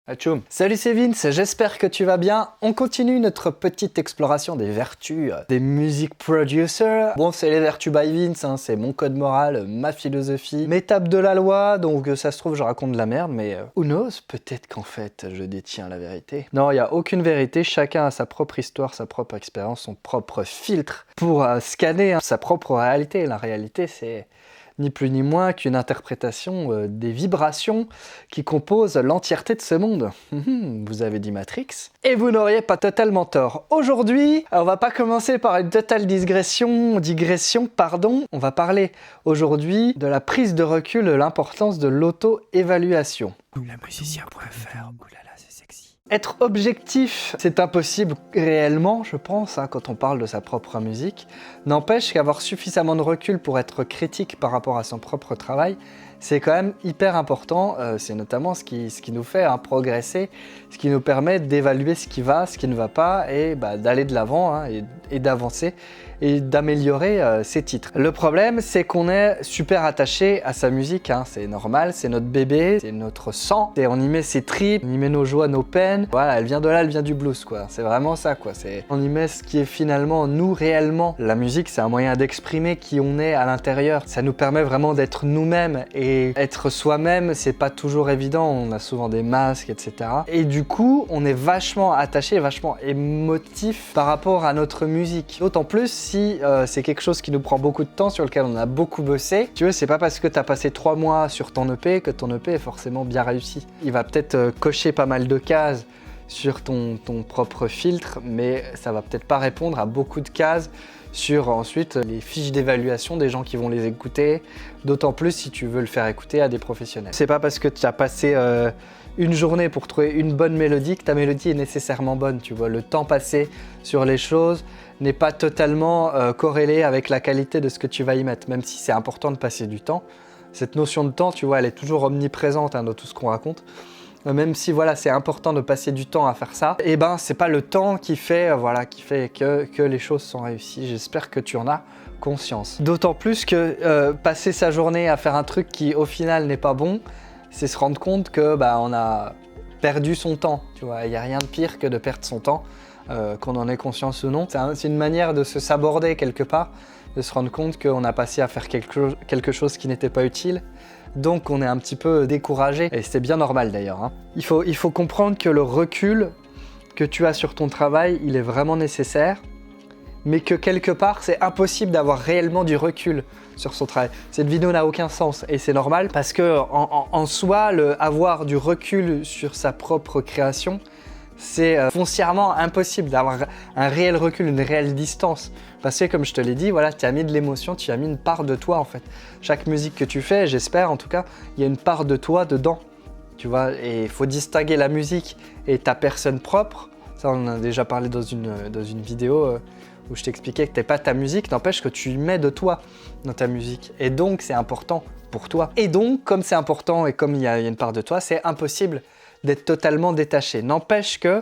Atchoum. Salut, c'est Vince, j'espère que tu vas bien. On continue notre petite exploration des vertus des music producers. Bon, c'est les vertus by Vince, hein, c'est mon code moral, ma philosophie, mes tapes de la loi, donc ça se trouve je raconte de la merde, mais who knows, peut-être qu'en fait je détiens la vérité. Non, il n'y a aucune vérité, chacun a sa propre histoire, sa propre expérience, son propre filtre pour scanner sa propre réalité. La réalité, c'est ni plus ni moins qu'une interprétation des vibrations qui composent l'entièreté de ce monde. Vous avez dit Matrix, et vous n'auriez pas totalement tort. Aujourd'hui, on va pas commencer par une totale digression, pardon. On va parler aujourd'hui de la prise de recul, de l'importance de l'auto-évaluation. Lamusicien.fr, oulala, c'est sexy. Être objectif, c'est impossible réellement, je pense, quand on parle de sa propre musique. N'empêche qu'avoir suffisamment de recul pour être critique par rapport à son propre travail, c'est quand même hyper important. C'est notamment ce qui nous fait progresser, ce qui nous permet d'évaluer ce qui va, ce qui ne va pas, et d'aller de l'avant et d'avancer et d'améliorer ses titres. Le problème, c'est qu'on est super attaché à sa musique, c'est normal, c'est notre bébé, c'est notre sang, et on y met ses tripes, on y met nos joies, nos peines. Voilà, elle vient de là, elle vient du blues, quoi. C'est vraiment ça, quoi. On y met ce qui est finalement nous réellement. La musique, c'est un moyen d'exprimer qui on est à l'intérieur. Ça nous permet vraiment d'être nous-mêmes, et être soi-même, c'est pas toujours évident. On a souvent des masques, etc. Et du coup, on est vachement attaché, vachement émotif par rapport à notre musique. D'autant plus si c'est quelque chose qui nous prend beaucoup de temps, sur lequel on a beaucoup bossé. Tu vois, c'est pas parce que t'as passé 3 mois sur ton EP que ton EP est forcément bien réussi. Il va peut-être cocher pas mal de cases sur ton propre filtre, mais ça va peut-être pas répondre à beaucoup de cases sur ensuite les fiches d'évaluation des gens qui vont les écouter, d'autant plus si tu veux le faire écouter à des professionnels. C'est pas parce que tu as passé une journée pour trouver une bonne mélodie que ta mélodie est nécessairement bonne, tu vois. Le temps passé sur les choses n'est pas totalement corrélé avec la qualité de ce que tu vas y mettre, même si c'est important de passer du temps. Cette notion de temps, tu vois, elle est toujours omniprésente dans tout ce qu'on raconte. Même si voilà, c'est important de passer du temps à faire ça, et c'est pas le temps qui fait que les choses sont réussies. J'espère que tu en as conscience. D'autant plus que passer sa journée à faire un truc qui au final n'est pas bon, c'est se rendre compte que on a perdu son temps. Tu vois, il n'y a rien de pire que de perdre son temps, qu'on en ait conscience ou non. C'est une manière de se saborder quelque part, de se rendre compte qu'on a passé à faire quelque chose qui n'était pas utile. Donc on est un petit peu découragé, et c'est bien normal d'ailleurs. Il faut comprendre que le recul que tu as sur ton travail, il est vraiment nécessaire, mais que quelque part c'est impossible d'avoir réellement du recul sur son travail. Cette vidéo n'a aucun sens, et c'est normal parce que en soi, avoir du recul sur sa propre création, c'est foncièrement impossible d'avoir un réel recul, une réelle distance. Parce que comme je te l'ai dit, voilà, tu as mis de l'émotion, tu as mis une part de toi en fait. Chaque musique que tu fais, j'espère en tout cas, il y a une part de toi dedans. Tu vois, et il faut distinguer la musique et ta personne propre. Ça, on en a déjà parlé dans une vidéo où je t'expliquais que t'es pas ta musique, n'empêche que tu mets de toi dans ta musique. Et donc, c'est important pour toi. Et donc, comme c'est important et comme il y a une part de toi, c'est impossible d'être totalement détaché. N'empêche que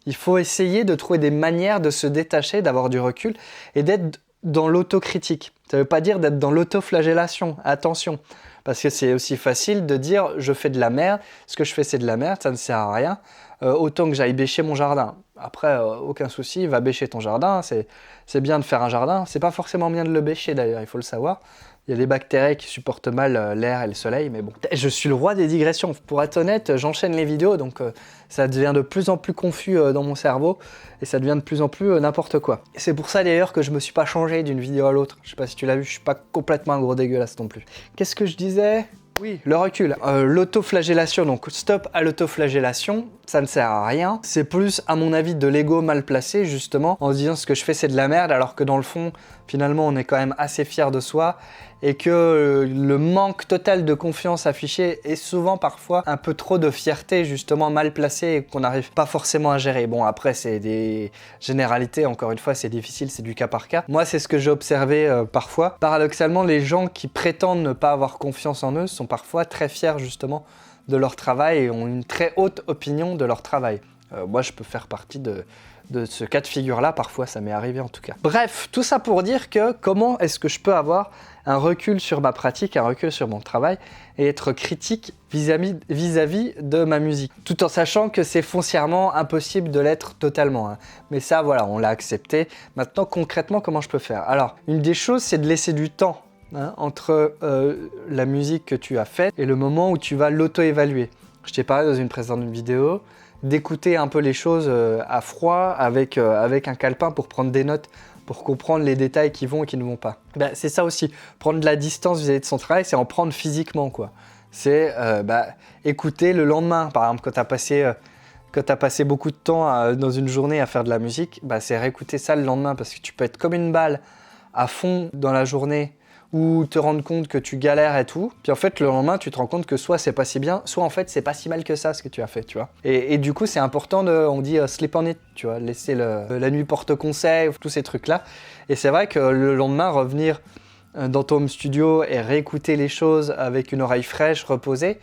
il faut essayer de trouver des manières de se détacher, d'avoir du recul et d'être dans l'autocritique. Ça ne veut pas dire d'être dans l'autoflagellation, attention. Parce que c'est aussi facile de dire « je fais de la merde, ce que je fais c'est de la merde, ça ne sert à rien, autant que j'aille bêcher mon jardin ». Après, aucun souci, va bêcher ton jardin, c'est bien de faire un jardin. C'est pas forcément bien de le bêcher d'ailleurs, il faut le savoir. Il y a des bactéries qui supportent mal l'air et le soleil, mais bon. Je suis le roi des digressions. Pour être honnête, j'enchaîne les vidéos, donc ça devient de plus en plus confus dans mon cerveau, et ça devient de plus en plus n'importe quoi. Et c'est pour ça d'ailleurs que je me suis pas changé d'une vidéo à l'autre. Je sais pas si tu l'as vu, je suis pas complètement un gros dégueulasse non plus. Qu'est-ce que je disais ? Oui, le recul. L'autoflagellation, donc stop à l'autoflagellation, ça ne sert à rien. C'est plus, à mon avis, de l'ego mal placé, justement, en se disant ce que je fais c'est de la merde, alors que dans le fond, finalement, on est quand même assez fier de soi, et que le manque total de confiance affiché est souvent parfois un peu trop de fierté, justement, mal placée, et qu'on n'arrive pas forcément à gérer. Bon, après, c'est des généralités, encore une fois, c'est difficile, c'est du cas par cas. Moi, c'est ce que j'ai observé parfois. Paradoxalement, les gens qui prétendent ne pas avoir confiance en eux sont parfois très fiers, justement, de leur travail et ont une très haute opinion de leur travail. Moi, je peux faire partie de de ce cas de figure-là. Parfois, ça m'est arrivé en tout cas. Bref, tout ça pour dire que comment est-ce que je peux avoir un recul sur ma pratique, un recul sur mon travail et être critique vis-à-vis de ma musique. Tout en sachant que c'est foncièrement impossible de l'être totalement. Hein. Mais ça, voilà, on l'a accepté. Maintenant, concrètement, comment je peux faire? Alors, une des choses, c'est de laisser du temps entre la musique que tu as faite et le moment où tu vas l'auto-évaluer. Je t'ai parlé dans une précédente vidéo d'écouter un peu les choses à froid avec un calepin pour prendre des notes, pour comprendre les détails qui vont et qui ne vont pas. Ben, c'est ça aussi, prendre de la distance vis-à-vis de son travail, c'est en prendre physiquement, quoi. C'est écouter le lendemain, par exemple, quand tu as passé beaucoup de temps dans une journée à faire de la musique, c'est réécouter ça le lendemain, parce que tu peux être comme une balle à fond dans la journée, ou te rendre compte que tu galères et tout, puis en fait le lendemain tu te rends compte que soit c'est pas si bien, soit en fait c'est pas si mal que ça ce que tu as fait, tu vois. Et du coup c'est important on dit sleep on it, tu vois, laisser la nuit porte conseil, tous ces trucs là. Et c'est vrai que le lendemain revenir dans ton home studio et réécouter les choses avec une oreille fraîche, reposée,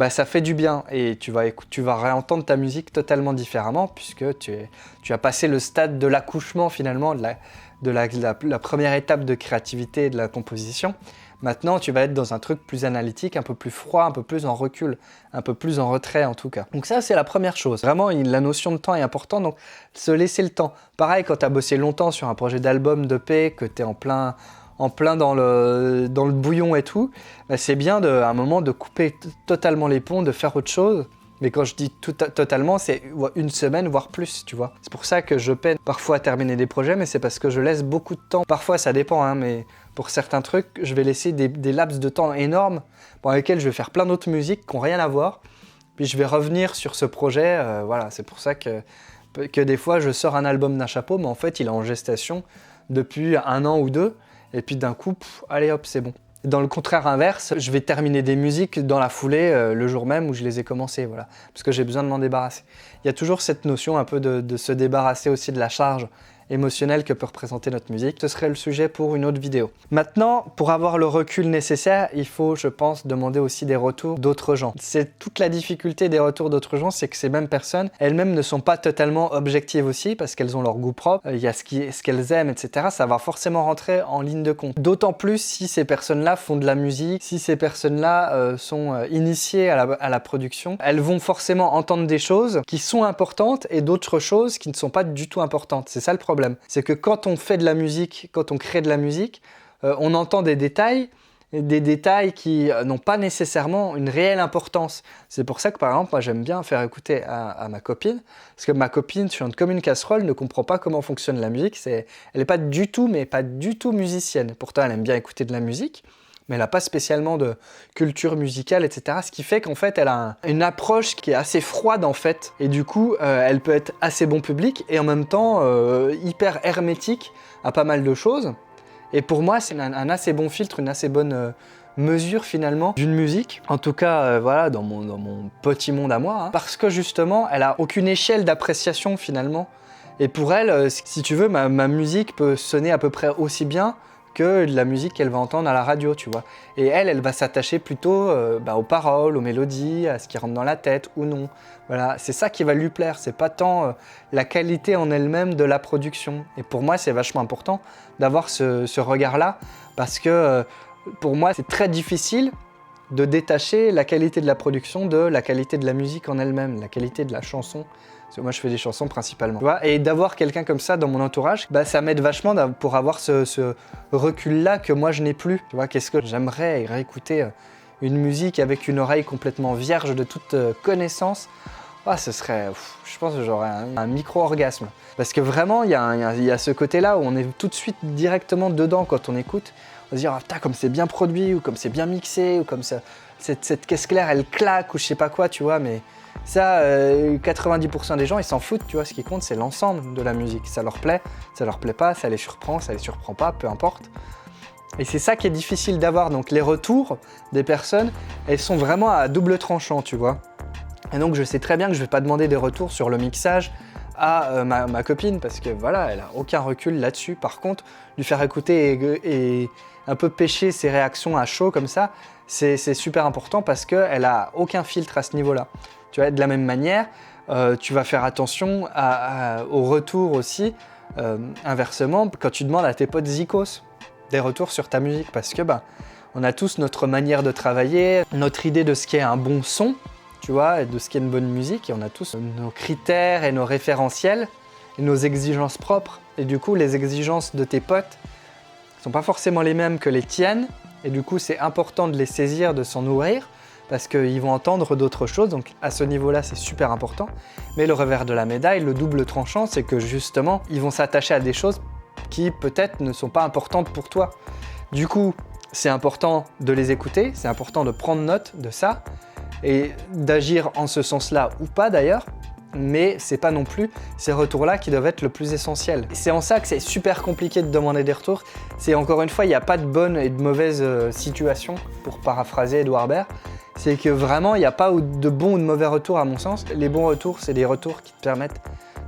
ça fait du bien et tu vas réentendre ta musique totalement différemment puisque tu as passé le stade de l'accouchement finalement, de la première étape de créativité et de la composition. Maintenant, tu vas être dans un truc plus analytique, un peu plus froid, un peu plus en recul, un peu plus en retrait en tout cas. Donc ça, c'est la première chose. Vraiment, la notion de temps est importante, donc se laisser le temps. Pareil, quand tu as bossé longtemps sur un projet d'album, d'EP, que tu es en plein dans le bouillon et tout, c'est bien à un moment de couper totalement les ponts, de faire autre chose. Mais quand je dis totalement, c'est une semaine, voire plus, tu vois. C'est pour ça que je peine parfois à terminer des projets, mais c'est parce que je laisse beaucoup de temps. Parfois, ça dépend, hein, mais pour certains trucs, je vais laisser des laps de temps énormes pendant lesquels je vais faire plein d'autres musiques qui n'ont rien à voir. Puis je vais revenir sur ce projet, voilà. C'est pour ça que des fois, je sors un album d'un chapeau, mais en fait, il est en gestation depuis 1 an ou 2. Et puis d'un coup, allez hop, c'est bon. Dans le contraire inverse, je vais terminer des musiques dans la foulée le jour même où je les ai commencées, voilà, parce que j'ai besoin de m'en débarrasser. Il y a toujours cette notion un peu de se débarrasser aussi de la charge émotionnelle que peut représenter notre musique. Ce serait le sujet pour une autre vidéo. Maintenant, pour avoir le recul nécessaire, il faut, je pense, demander aussi des retours d'autres gens. C'est toute la difficulté des retours d'autres gens, c'est que ces mêmes personnes, elles-mêmes ne sont pas totalement objectives aussi, parce qu'elles ont leur goût propre, il y a ce qu'elles aiment, etc. Ça va forcément rentrer en ligne de compte. D'autant plus si ces personnes-là font de la musique, si ces personnes-là sont initiées à la production, elles vont forcément entendre des choses qui sont importantes et d'autres choses qui ne sont pas du tout importantes. C'est ça le problème. C'est que quand on fait de la musique, quand on crée de la musique, on entend des détails qui n'ont pas nécessairement une réelle importance. C'est pour ça que par exemple, moi j'aime bien faire écouter à ma copine, parce que ma copine chante comme une casserole, ne comprend pas comment fonctionne la musique, elle n'est pas du tout musicienne. Pourtant elle aime bien écouter de la musique, mais elle n'a pas spécialement de culture musicale, etc. Ce qui fait qu'en fait, elle a une approche qui est assez froide, en fait. Et du coup, elle peut être assez bon public et en même temps hyper hermétique à pas mal de choses. Et pour moi, c'est un assez bon filtre, une assez bonne mesure finalement d'une musique. En tout cas, voilà, dans mon petit monde à moi. Hein. Parce que justement, elle a aucune échelle d'appréciation finalement. Et pour elle, si tu veux, ma musique peut sonner à peu près aussi bien que de la musique qu'elle va entendre à la radio, tu vois. Et elle va s'attacher plutôt aux paroles, aux mélodies, à ce qui rentre dans la tête ou non. Voilà, c'est ça qui va lui plaire, c'est pas tant la qualité en elle-même de la production. Et pour moi, c'est vachement important d'avoir ce regard-là, parce que pour moi, c'est très difficile de détacher la qualité de la production de la qualité de la musique en elle-même, la qualité de la chanson. Parce que moi, je fais des chansons principalement. Tu vois, et d'avoir quelqu'un comme ça dans mon entourage, ça m'aide vachement pour avoir ce recul-là que moi, je n'ai plus. Tu vois, qu'est-ce que j'aimerais réécouter une musique avec une oreille complètement vierge de toute connaissance. Ce serait, je pense que j'aurais un micro-orgasme. Parce que vraiment, il y a ce côté-là où on est tout de suite directement dedans quand on écoute. On va se dire, putain, comme c'est bien produit, ou comme c'est bien mixé, ou comme ça, cette caisse claire, elle claque, ou je sais pas quoi, tu vois, mais ça, 90% des gens, ils s'en foutent, tu vois, ce qui compte, c'est l'ensemble de la musique. Ça leur plaît pas, ça les surprend pas, peu importe. Et c'est ça qui est difficile d'avoir, donc les retours des personnes, elles sont vraiment à double tranchant, tu vois. Et donc je sais très bien que je vais pas demander des retours sur le mixage à ma copine, parce que voilà, elle a aucun recul là-dessus. Par contre, lui faire écouter et un peu pêcher ses réactions à chaud comme ça, c'est super important parce qu'elle a aucun filtre à ce niveau-là. Tu vois, de la même manière, Tu vas faire attention au retour aussi, inversement, quand tu demandes à tes potes zikos des retours sur ta musique, parce que on a tous notre manière de travailler, notre idée de ce qu'est un bon son, tu vois, et de ce qu'est une bonne musique, et on a tous nos critères et nos référentiels, et nos exigences propres, et du coup les exigences de tes potes sont pas forcément les mêmes que les tiennes, et du coup c'est important de les saisir, de s'en nourrir, parce qu'ils vont entendre d'autres choses, donc à ce niveau-là c'est super important. Mais le revers de la médaille, le double tranchant, c'est que justement ils vont s'attacher à des choses qui peut-être ne sont pas importantes pour toi. Du coup, c'est important de les écouter, c'est important de prendre note de ça, et d'agir en ce sens-là ou pas d'ailleurs, mais c'est pas non plus ces retours-là qui doivent être le plus essentiel. C'est en ça que c'est super compliqué de demander des retours. C'est encore une fois, il n'y a pas de bonne et de mauvaise situation, pour paraphraser Edouard Baird. C'est que vraiment, il n'y a pas de bons ou de mauvais retours à mon sens. Les bons retours, c'est des retours qui te permettent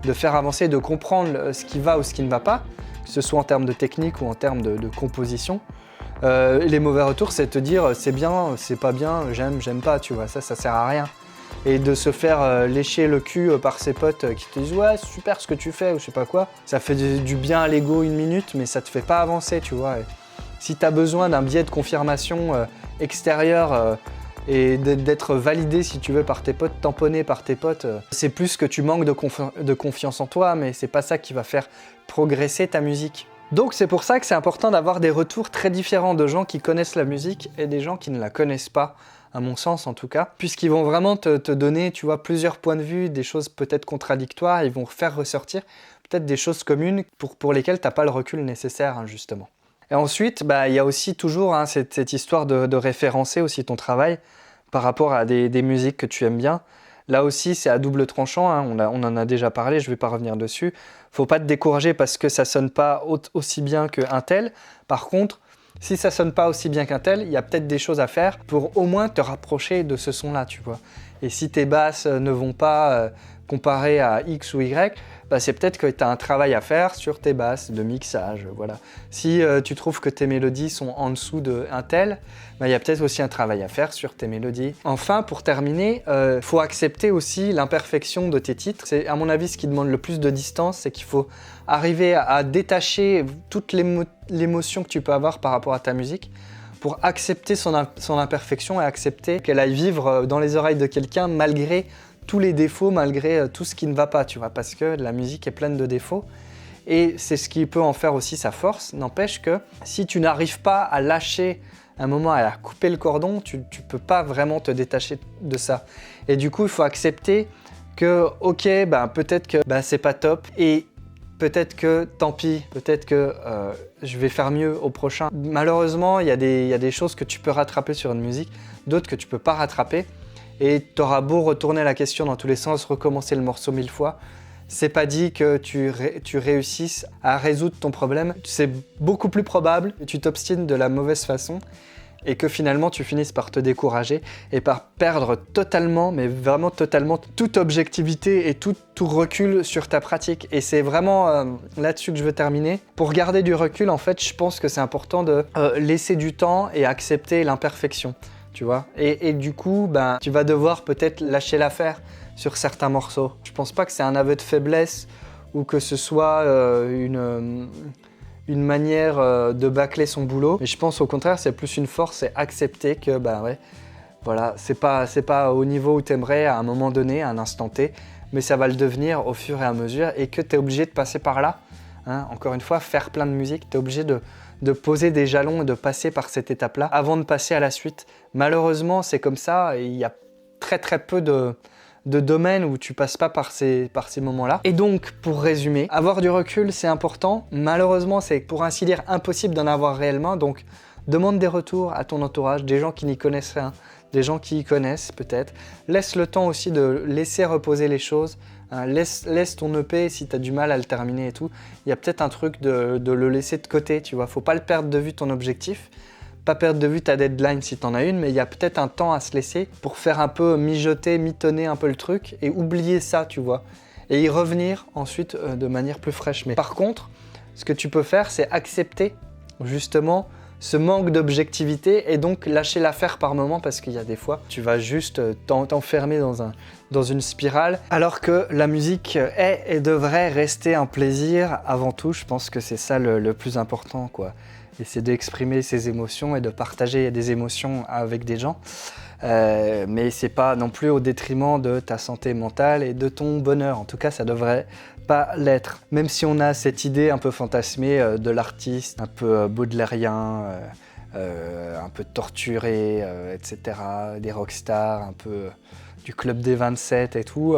de faire avancer, de comprendre ce qui va ou ce qui ne va pas, que ce soit en termes de technique ou en termes de composition. Les mauvais retours, c'est te dire c'est bien, c'est pas bien, j'aime pas, tu vois, ça sert à rien. Et de se faire lécher le cul par ses potes qui te disent ouais, c'est super ce que tu fais ou je sais pas quoi, ça fait du bien à l'ego une minute, mais ça te fait pas avancer, tu vois. Et si t'as besoin d'un biais de confirmation extérieur et d'être validé, si tu veux, par tes potes, tamponné par tes potes, c'est plus que tu manques de confiance en toi, mais c'est pas ça qui va faire progresser ta musique. Donc c'est pour ça que c'est important d'avoir des retours très différents de gens qui connaissent la musique et des gens qui ne la connaissent pas, à mon sens en tout cas, puisqu'ils vont vraiment te donner, tu vois, plusieurs points de vue, des choses peut-être contradictoires, ils vont faire ressortir peut-être des choses communes pour lesquelles tu n'as pas le recul nécessaire, hein, justement. Et ensuite, il y a aussi toujours cette histoire de référencer aussi ton travail par rapport à des musiques que tu aimes bien. Là aussi, c'est à double tranchant, hein, on en a déjà parlé, je ne vais pas revenir dessus. Faut pas te décourager parce que ça sonne pas aussi bien qu'un tel. Par contre, si ça sonne pas aussi bien qu'un tel, il y a peut-être des choses à faire pour au moins te rapprocher de ce son-là, tu vois. Et si tes basses ne vont pas comparer à X ou Y, c'est peut-être que tu as un travail à faire sur tes basses, de mixage, voilà. Si tu trouves que tes mélodies sont en dessous d'un tel, il y a peut-être aussi un travail à faire sur tes mélodies. Enfin, pour terminer, faut accepter aussi l'imperfection de tes titres. C'est à mon avis ce qui demande le plus de distance, c'est qu'il faut arriver à détacher toute l'émotion que tu peux avoir par rapport à ta musique pour accepter son imperfection et accepter qu'elle aille vivre dans les oreilles de quelqu'un malgré tous les défauts, malgré tout ce qui ne va pas, tu vois, parce que la musique est pleine de défauts. Et c'est ce qui peut en faire aussi sa force. N'empêche que si tu n'arrives pas à lâcher un moment, à couper le cordon, tu peux pas vraiment te détacher de ça. Et du coup, il faut accepter que, ok, peut-être que c'est pas top, et peut-être que tant pis, peut-être que je vais faire mieux au prochain. Malheureusement, il y a des choses que tu peux rattraper sur une musique, d'autres que tu peux pas rattraper. Et tu auras beau retourner la question dans tous les sens, recommencer le morceau 1000 fois, c'est pas dit que tu réussisses à résoudre ton problème. C'est beaucoup plus probable que tu t'obstines de la mauvaise façon et que finalement tu finisses par te décourager et par perdre totalement, mais vraiment totalement, toute objectivité et tout recul sur ta pratique. Et c'est vraiment là-dessus que je veux terminer. Pour garder du recul, en fait, je pense que c'est important de laisser du temps et accepter l'imperfection. Tu vois, et du coup, tu vas devoir peut-être lâcher l'affaire sur certains morceaux. Je pense pas que c'est un aveu de faiblesse ou que ce soit une manière de bâcler son boulot. Mais je pense au contraire, c'est plus une force, c'est accepter que, voilà, c'est pas au niveau où t'aimerais à un moment donné, à un instant T, mais ça va le devenir au fur et à mesure et que t'es obligé de passer par là. Hein, encore une fois, faire plein de musique, t'es obligé de poser des jalons et de passer par cette étape-là avant de passer à la suite. Malheureusement, c'est comme ça et il y a très très peu de domaines où tu passes pas par ces moments-là. Et donc, pour résumer, avoir du recul, c'est important. Malheureusement, c'est pour ainsi dire impossible d'en avoir réellement. Donc, demande des retours à ton entourage, des gens qui n'y connaissent rien, des gens qui y connaissent peut-être. Laisse le temps aussi de laisser reposer les choses. Laisse ton EP si tu as du mal à le terminer et tout. Il y a peut-être un truc de le laisser de côté, tu vois. Faut pas le perdre de vue ton objectif, pas perdre de vue ta deadline si tu en as une, mais il y a peut-être un temps à se laisser pour faire un peu mitonner un peu le truc et oublier ça, tu vois. Et y revenir ensuite de manière plus fraîche. Mais par contre, ce que tu peux faire, c'est accepter justement ce manque d'objectivité et donc lâcher l'affaire par moment parce qu'il y a des fois, tu vas juste t'enfermer dans une spirale alors que la musique est et devrait rester un plaisir avant tout. Je pense que c'est ça le plus important, quoi. Et c'est d'exprimer ses émotions et de partager des émotions avec des gens. Mais c'est pas non plus au détriment de ta santé mentale et de ton bonheur. En tout cas, ça devrait pas l'être. Même si on a cette idée un peu fantasmée de l'artiste, un peu baudelairien, un peu torturé, etc. Des rockstars, un peu du club des 27 et tout.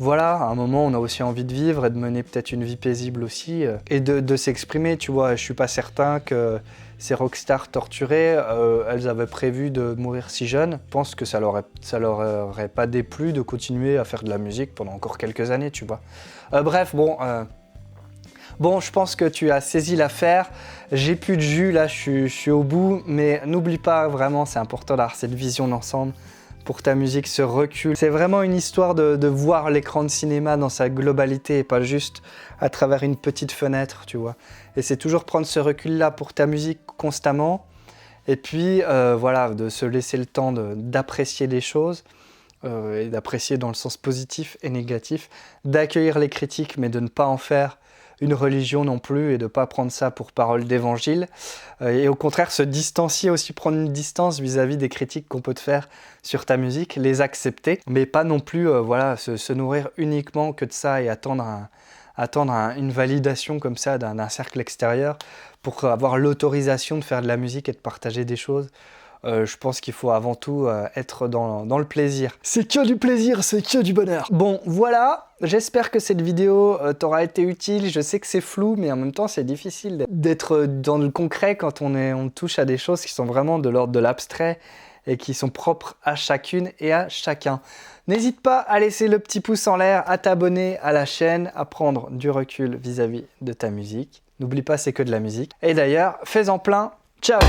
Voilà, à un moment, on a aussi envie de vivre et de mener peut-être une vie paisible aussi et de s'exprimer, tu vois. Je suis pas certain que ces rockstars torturées, elles avaient prévu de mourir si jeunes. Je pense que ça leur aurait pas déplu de continuer à faire de la musique pendant encore quelques années, tu vois. Bref, bon, je pense que tu as saisi l'affaire. J'ai plus de jus, là, je suis au bout. Mais n'oublie pas, vraiment, c'est important d'avoir cette vision d'ensemble pour ta musique, ce recul. C'est vraiment une histoire de voir l'écran de cinéma dans sa globalité et pas juste à travers une petite fenêtre, tu vois. Et c'est toujours prendre ce recul-là pour ta musique constamment. Et puis, voilà, de se laisser le temps d'apprécier les choses. Et d'apprécier dans le sens positif et négatif. D'accueillir les critiques, mais de ne pas en faire une religion non plus et de ne pas prendre ça pour parole d'évangile. Et au contraire, se distancier aussi, prendre une distance vis-à-vis des critiques qu'on peut te faire sur ta musique, les accepter, mais pas non plus voilà, se nourrir uniquement que de ça et attendre une validation comme ça d'un cercle extérieur pour avoir l'autorisation de faire de la musique et de partager des choses. Je pense qu'il faut avant tout être dans le plaisir. C'est que du plaisir, c'est que du bonheur. Bon, voilà, j'espère que cette vidéo t'aura été utile. Je sais que c'est flou, mais en même temps, c'est difficile d'être dans le concret quand on touche à des choses qui sont vraiment de l'ordre de l'abstrait et qui sont propres à chacune et à chacun. N'hésite pas à laisser le petit pouce en l'air, à t'abonner à la chaîne, à prendre du recul vis-à-vis de ta musique. N'oublie pas, c'est que de la musique. Et d'ailleurs, fais-en plein. Ciao!